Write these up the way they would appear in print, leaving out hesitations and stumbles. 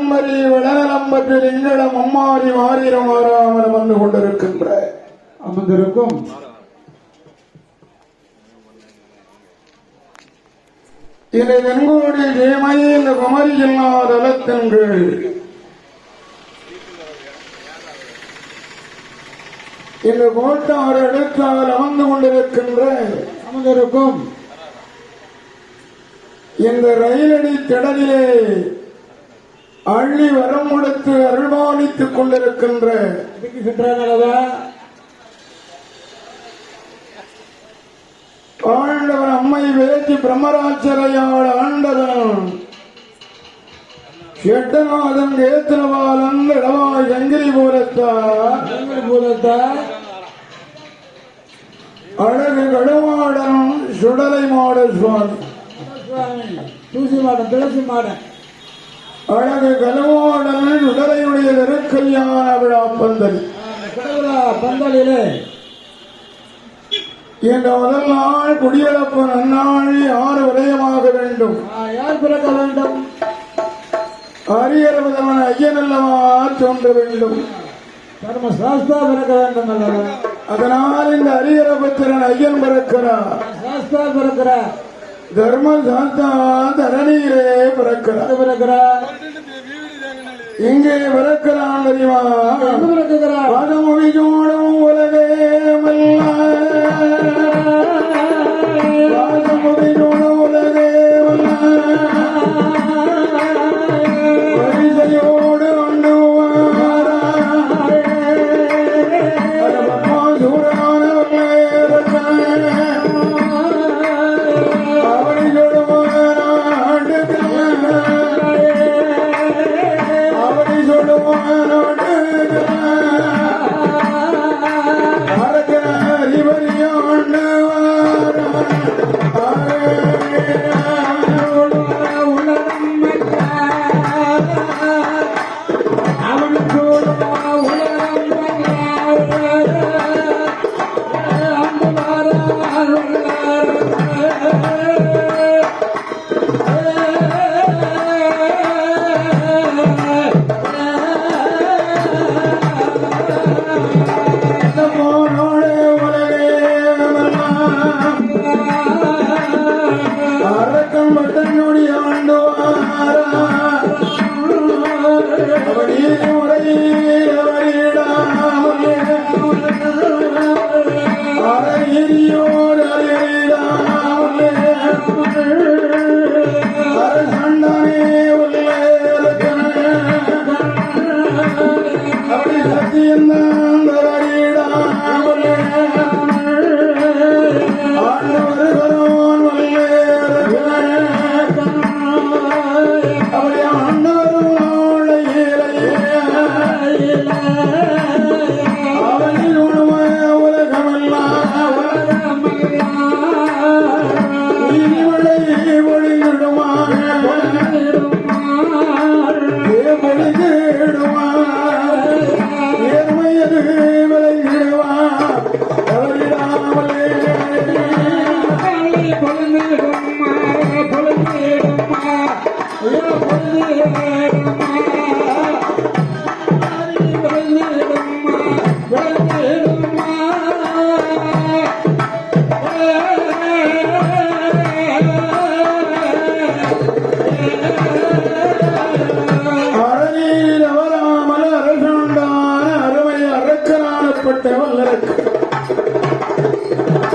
வளம்பரி விளநலம் பற்றி லிங்கடம் அம்மாரி மாறிடம் மாறாமல் வந்து கொண்டிருக்கின்ற அமர்ந்திருக்கும் இதை தென்கோடி ஜெயமயி இந்த குமரி ஜில்லா தளத்தின் கீழ் இந்த கோட்டாறு எடுத்தால் அமர்ந்து கொண்டிருக்கும் இந்த ரயிலடி திடலிலே அள்ளி வரம் கொடுத்து அருள்பாலித்துக் கொண்டிருக்கின்ற ஆண்டவன் அம்மை வேற்றி பிரம்மராட்சரையாள் ஆண்டவன் எட்டநாதன் கேத்திரவாலன் இடவாய் சங்கிரி பூலத்தார் அழகு கடுமாடன் சுடலை மாட சுவாமி தூசி மாடன் துளசி மாடன் அழகு கடுமாடன் சுடலையுடைய நெருக்கல்யான விழா பந்தல் பந்தலிலே இந்த முதல் நாள் குடியரப்பு நன்னாள் யார் விரயமாக வேண்டும்? யார் பிறக்க வேண்டும்? அரியரவதவன் ஐயன் அல்லவா தோன்ற வேண்டும். தர்ம சாஸ்தா பிறக்க வேண்டும் அல்லவா? அதனால் இந்த அரியரபத்திரன் ஐயன் பிறக்கிறார். சாஸ்தா பிறக்கிறார். தர்ம சாஸ்தா தரணியிலே பிறக்கிறார். இங்கே பிறக்கிறான் தெரியுமா? பிறக்கிறார். பதமொழி சோடும் உலகே பாதமொழி சோடும் உலகே வரிசையோடு கொண்டு அவனை சொல்லுவானோடு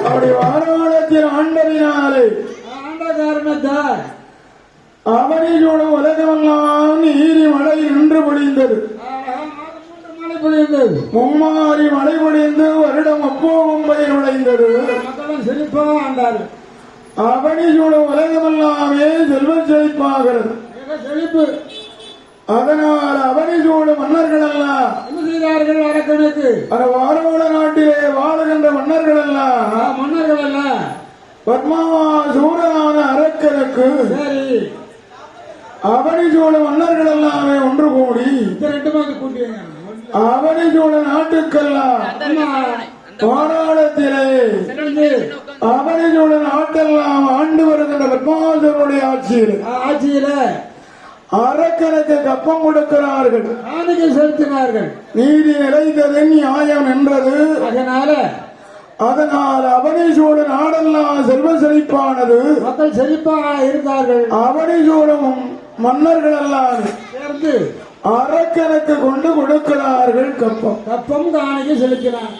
அவருடைய வாராளத்தில் ஆண்டவினாலே ஆண்ட காரணத்தால் அவனியோட உலகமெல்லாம் நீரி மழை நின்று பொழிந்தது. மும்மாறி மழை பொழிந்து வருடம் அப்போவும் பயிர் விளைந்தது. செழிப்பாக ஆண்டார். அவனியோட உலகமெல்லாமே செல்வ செழிப்பாகிறது. செழிப்பு. அதனால் அவனிசூடு மன்னர்கள் எல்லாம் செய்தார்கள் அரக்கனுக்கு. வாரோட நாட்டிலே வாழுகின்ற மன்னர்கள் எல்லாம் பத்மாவா சூரனான அரக்கனுக்கு அவனிசூடு மன்னர்கள் எல்லாமே ஒன்று கூடி அவனிசூடு நாட்டுக்கெல்லாம் போராட்டத்திலே அவனிசூடு நாட்டெல்லாம் ஆண்டு வருகின்ற பத்மாவசருடைய ஆட்சியில அரக்கனுக்கு கப்பம் கொடுக்கிறார்கள். காணிக்கை செலுத்தினார்கள். நீதி நிலைத்தது நியாயம் என்றது. அதனால் அவனை சூழ நாடெல்லாம் செல்வ செழிப்பானது. மக்கள் செழிப்பாக இருந்தார்கள். அவனை சூழவும் மன்னர்கள் எல்லாம் சேர்ந்து அரக்கனுக்கு கொண்டு கொடுக்கிறார்கள் கப்பம். கப்பம் காணிக்கை செலுத்தினார்.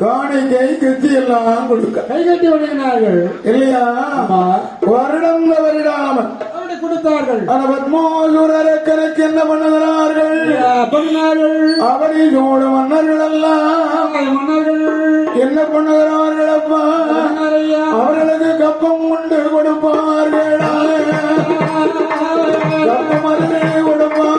காணிக்கை கிருத்தி எல்லாம் கொடுக்க கை கட்டி வணங்கினார்கள் இல்லையா? வருடம் வருடாமல் அப்படி கொடுத்தார்கள். பத்மாசூர அரக்கனுக்கு என்ன பண்ணுகிறார்கள்? அவனை சூழ மன்னர்கள் எல்லாம் என்ன பண்ணுகிறார்கள்? அப்பா அவர்களுக்கு கப்பம் கொண்டு கொடுப்பார்கள். கப்பம் அருகே கொடுப்பார்.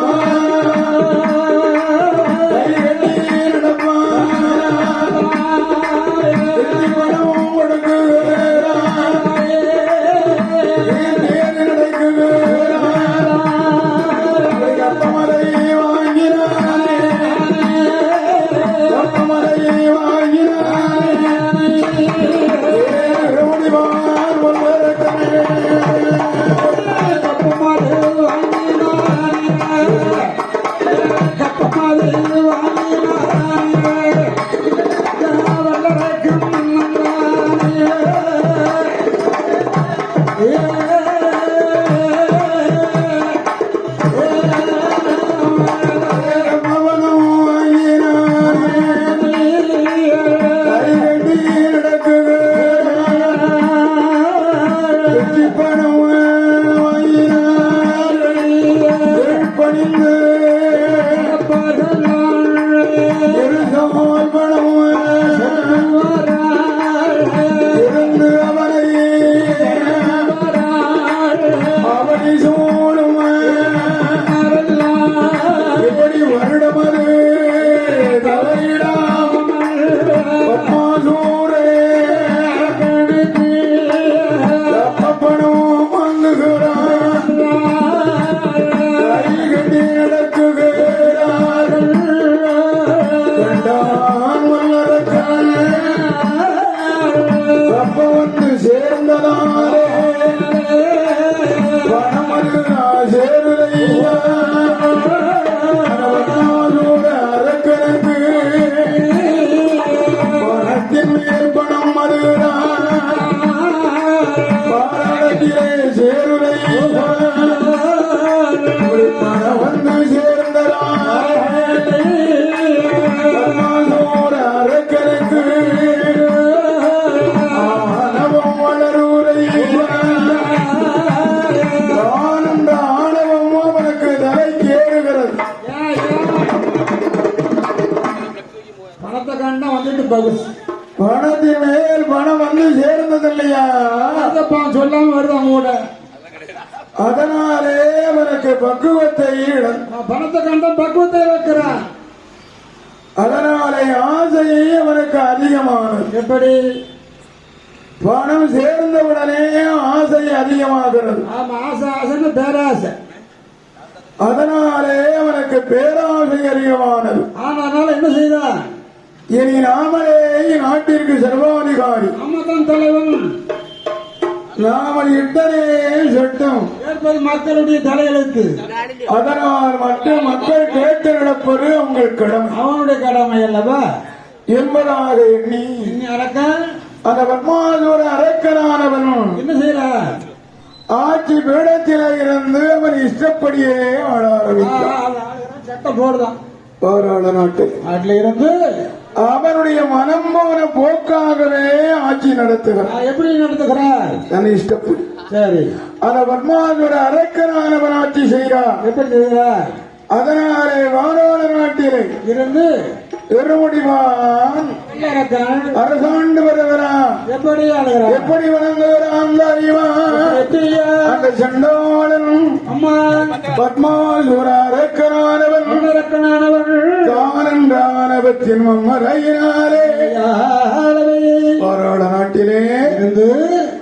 பணத்தின் மேல் பணம் வந்து சேர்ந்தது இல்லையா? சொல்லாம வருவாங்க கூட. அதனாலே அவனுக்கு பக்குவத்தை பணத்தை கண்ட பக்குவத்தை வைக்கிறான். அதனாலே ஆசையை அவனுக்கு அதிகமானது. எப்படி? பணம் சேர்ந்தவுடனே ஆசை அதிகமாகிறது. ஆமா, ஆசை ஆசைன்னு பேராசை. அதனாலே அவனுக்கு பேராசை அதிகமானது. ஆனால் என்ன செய்தான்? இனி நாமளே நாட்டிற்கு சர்வாதிகாரி, அம்மதன் தலைவன், நாமல் இட்டனே சட்டம் ஏற்பது மக்களுடைய தலையெழுத்து. அதனால் மற்ற மக்கள் கேட்டு நடப்பது உங்கள் கடமை, அவனுடைய கடமை அல்லவா என்பதாக எண்ணி அரக்கன் அந்த பத்மாசூர அரக்கனானவன் என்ன செய்யறான்? ஆட்சி பீடத்தில இருந்து அவன் இஷ்டப்படியே ஆட ஆரம்பித்தான். சட்டம் போடுதான். பாராள நாட்டில் இருந்து அவனுடைய மனம் போன போக்காகவே ஆட்சி நடத்துகிறார். எப்படி நடத்துகிறார்? தன் இஷ்டப்படி. சரி, அந்த பத்மாசூர அரக்கனானவன் ஆட்சி செய்கிறார். எப்படி செய்கிறார்? அதனாலே வாராள நாட்டிலே இருந்து பெருமுடிவான் அரசாண்டு வருகிறான். எப்படி ஆளுகிறான்? எப்படி வணங்குகிறான் அந்த சண்டாளன் அம்மா பத்மாசூர அரக்கனானவன் தானன்றானவத்தின் மம்மரையினாலே பாராள நாட்டிலே இருந்து